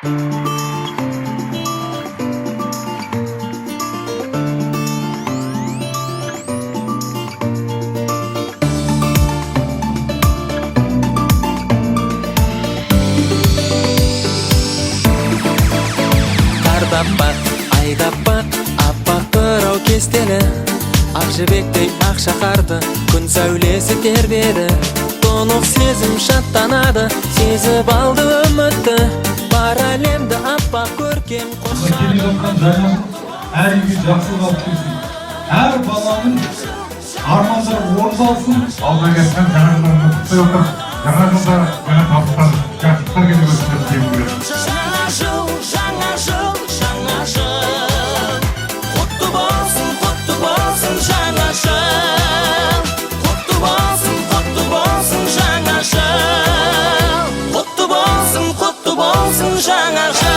Qardab baq, aydab baq, appak birov kesteli. Aqjibekdey aq shaharda kun sәулесі terбеді. To'nuq sezim shattanadi, sezib aldi umidni. Бар әлемді аппақ көркем қошан. Әр үйге жақсылық алып келсін. Әр баланың армандары орындалсын. Алға кеткен жаңа жылдың құтты өтіп, жаңа жылда жаңа табыстар, жақсылықтар келіп өтсін деп тілеймін. Жаңа жыл, жаңа жыл, жаңа жыл. Құтты болсын жаңа жыл. Құтты болсын жаңа жыл. Құтты болсын жаңа жыл.